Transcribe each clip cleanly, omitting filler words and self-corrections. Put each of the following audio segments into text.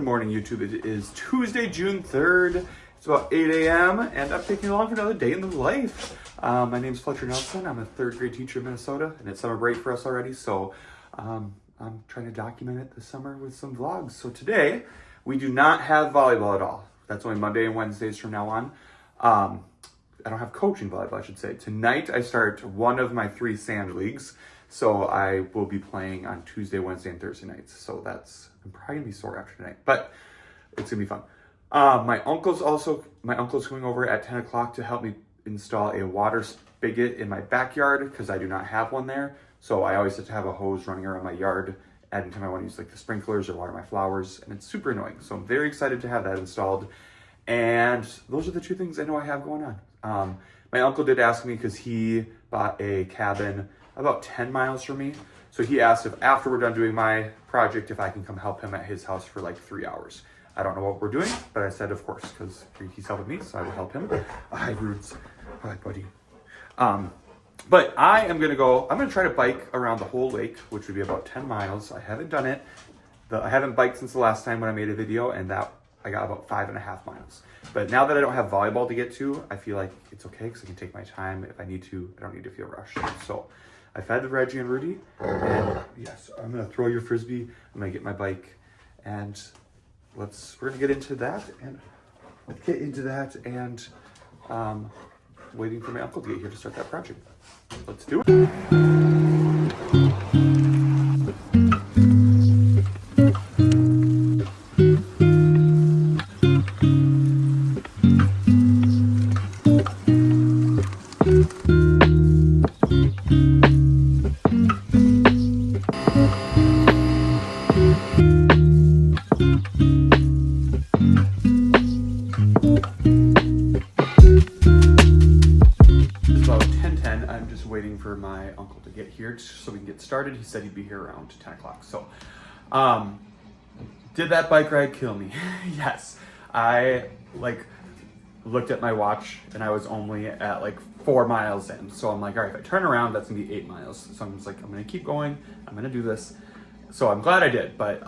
Good morning, YouTube. It is Tuesday, June 3rd. It's about 8 a.m. and I'm taking along for another day in the life. My name is Fletcher Nelson. I'm a third grade teacher in Minnesota, and it's summer break for us already. So I'm trying to document it this summer with some vlogs. So today we do not have volleyball at all. That's only Monday and Wednesdays from now on. I don't have coaching volleyball, I should say. Tonight I start one of my 3 sand leagues. So I will be playing on Tuesday, Wednesday, and Thursday nights. So I'm probably gonna be sore after tonight, but it's gonna be fun. My uncle's coming over at 10 o'clock to help me install a water spigot in my backyard because I do not have one there. So I always have to have a hose running around my yard anytime I want to use like the sprinklers or water my flowers, and it's super annoying. So I'm very excited to have that installed. And those are the 2 things I know I have going on. My uncle did ask me because he bought a cabin about 10 miles from me. So he asked if after we're done doing my project, if I can come help him at his house for like 3 hours. I don't know what we're doing, but I said, of course, because he's helping me, so I will help him. Hi, Roots. Hi, buddy. But I'm going to try to bike around the whole lake, which would be about 10 miles. I haven't done it. I haven't biked since the last time when I made a video, and that I got about 5.5 miles. But now that I don't have volleyball to get to, I feel like it's okay because I can take my time if I need to. I don't need to feel rushed. So I fed Reggie and Rudy, and yes, I'm gonna throw your frisbee. I'm gonna get my bike, and we're gonna get into that, and waiting for my uncle to get here to start that project. Let's do it. Waiting for my uncle to get here so we can get started. He said he'd be here around 10 o'clock. So, did that bike ride kill me? Yes. I looked at my watch and I was only at 4 miles in. So I'm like, all right, if I turn around, that's gonna be 8 miles. So I'm just like, I'm gonna keep going. I'm gonna do this. So I'm glad I did, but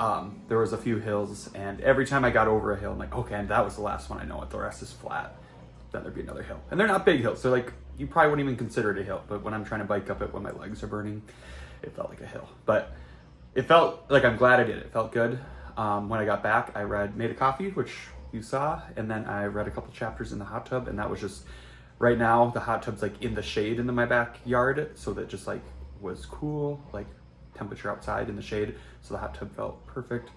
there was a few hills, and every time I got over a hill, I'm like, okay, and that was the last one. I know it. The rest is flat. Then there'd be another hill. And they're not big hills. They're you probably wouldn't even consider it a hill, but when I'm trying to bike up it when my legs are burning, it felt like a hill. But it felt like, I'm glad I did it. It felt good. When I got back, I made a coffee, which you saw, and then I read a couple chapters in the hot tub, and that was just, right now, the hot tub's in the shade in my backyard, so that just was cool, temperature outside in the shade, so the hot tub felt perfect.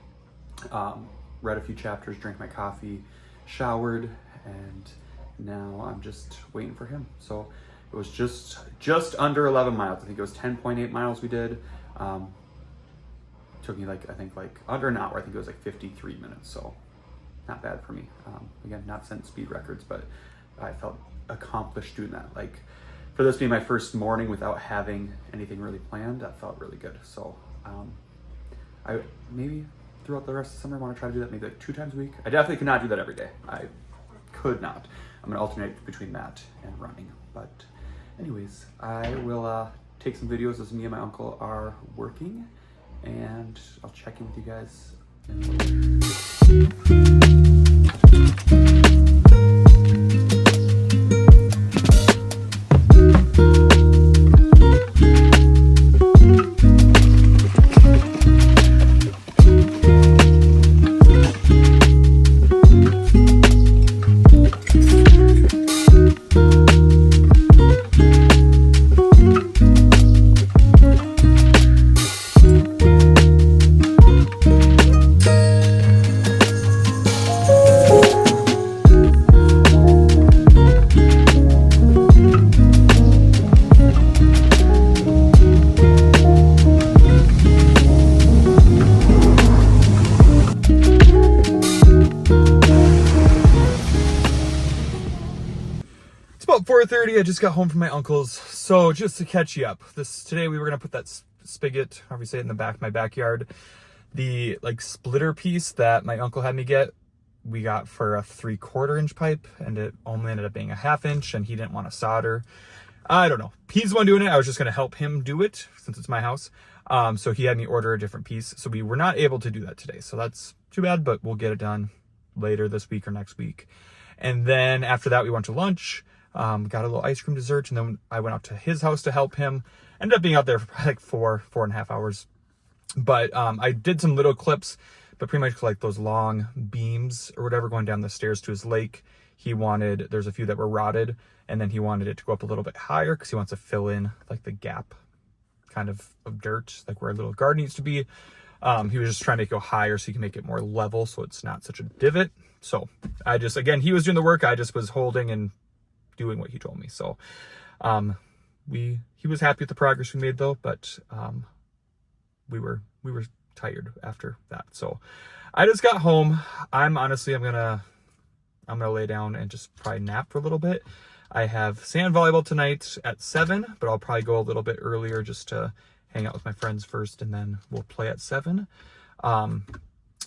Read a few chapters, drank my coffee, showered, and now I'm just waiting for him. So it was just under 11 miles. I think it was 10.8 miles we did. Took me I think under an hour. I think it was 53 minutes. So not bad for me. Again, not setting speed records, but I felt accomplished doing that. For this being my first morning without having anything really planned, that felt really good. So I maybe throughout the rest of the summer I want to try to do that maybe 2 times a week. I definitely could not do that every day. I could not. I'm gonna alternate between that and running. But anyways, I will take some videos as me and my uncle are working, and I'll check in with you guys in a little bit. About 4:30, I just got home from my uncle's. So just to catch you up, today we were gonna put that spigot, however you say it, in the back of my backyard. The splitter piece that my uncle had me get, we got for a 3/4 inch pipe, and it only ended up being a 1/2 inch, and he didn't want to solder. I don't know. He's the one doing it. I was just going to help him do it since it's my house. So he had me order a different piece. So we were not able to do that today. So that's too bad, but we'll get it done later this week or next week. And then after that, we went to lunch, got a little ice cream dessert, and then I went out to his house to help him. Ended up being out there for probably like 4.5 hours. But I did some little clips, but pretty much like those long beams or whatever going down the stairs to his lake. There's a few that were rotted, and then he wanted it to go up a little bit higher because he wants to fill in like the gap kind of dirt, like where a little garden needs to be. He was just trying to go higher so he can make it more level so it's not such a divot. So again, he was doing the work. I just was holding and doing what he told me. So he was happy with the progress we made though, but we were tired after that. So I just got home. I'm gonna lay down and just probably nap for a little bit. I have sand volleyball tonight at 7, but I'll probably go a little bit earlier just to hang out with my friends first, and then we'll play at 7. So I'm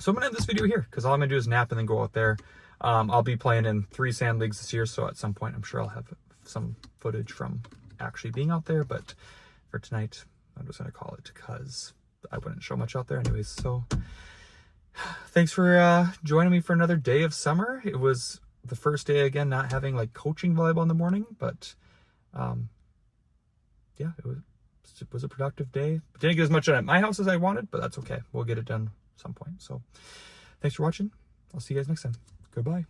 gonna end this video here because all I'm gonna do is nap and then go out there. I'll be playing in 3 sand leagues this year, so at some point I'm sure I'll have some footage from actually being out there, but for tonight I'm just gonna call it because I wouldn't show much out there anyways. So thanks for joining me for another day of summer. It was the first day again not having like coaching volleyball in the morning, but yeah, it was a productive day. Didn't get as much done at my house as I wanted, but that's okay. We'll get it done at some point. So thanks for watching. I'll see you guys next time. Goodbye.